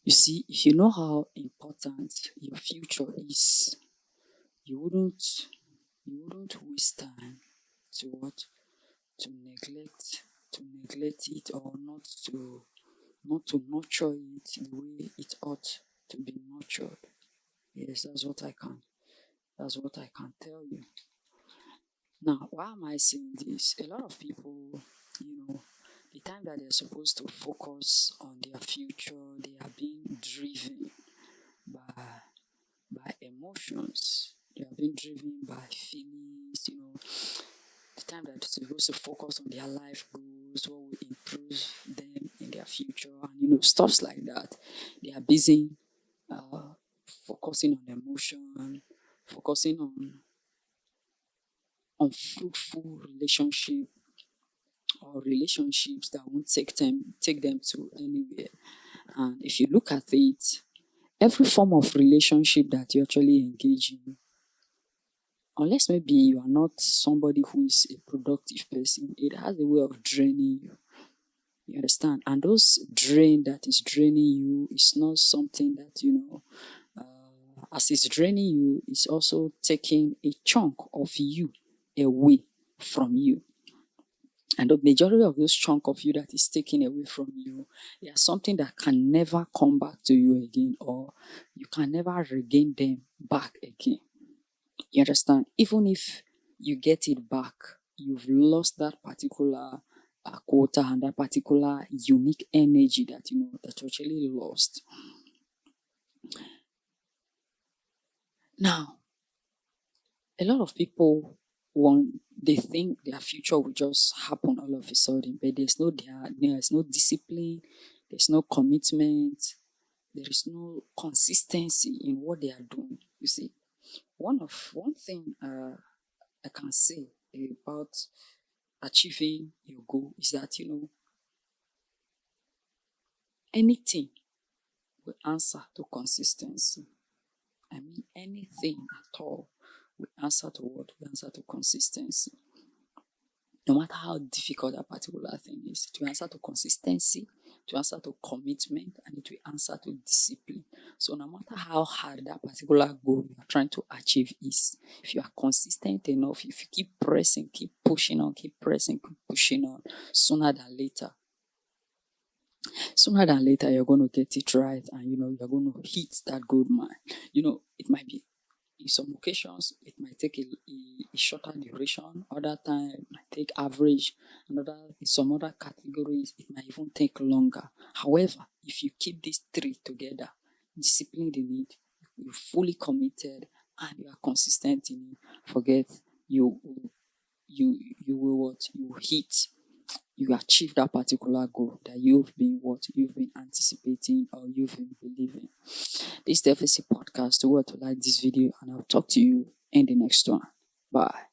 You see, if you know how important your future is, you wouldn't waste time to what? To neglect it, or not to nurture it the way it ought to be nurtured. Yes, that's what I can tell you. Now, why am I saying this? A lot of people, the time that they're supposed to focus on their future, they are being driven by emotions. They are being driven by feelings, the time that they're supposed to focus on their life goals, what will improve them in their future, and stuffs like that. They are busy uh, focusing on emotion, focusing on fruitful relationship, or relationships that won't take them to anywhere. And if you look at it, every form of relationship that you actually engage in, unless maybe you are not somebody who is a productive person, it has a way of draining you. You understand? And those drain that is draining you is not something that, as it's draining you, it's also taking a chunk of you away from you. And the majority of those chunk of you that is taken away from you, they are something that can never come back to you again, or you can never regain them back again. You understand? Even if you get it back, you've lost that particular quota and that particular unique energy that you actually lost. Now, a lot of people they think their future will just happen all of a sudden, but there's no discipline, there's no commitment, there is no consistency in what they are doing. You see, one thing I can say about achieving your goal is that anything will answer to consistency. I mean, anything at all will answer to what? Will answer to consistency. No matter how difficult that particular thing is, it will answer to consistency, it will answer to commitment, and it will answer to discipline. So no matter how hard that particular goal you are trying to achieve is, if you are consistent enough, if you keep pressing, keep pushing on, keep pressing, keep pushing on, sooner than later, you're going to get it right, and you're going to hit that gold mine. It might be, in some occasions it might take a shorter duration, other time it might take average, in some other categories it might even take longer. However, if you keep these three together, disciplined in it, you're fully committed, and you are consistent in it, forget, you will what? You hit, you achieve that particular goal that you've been anticipating, or you've been believing. This is the FSC podcast. Do what to like this video, and I'll talk to you in the next one. Bye.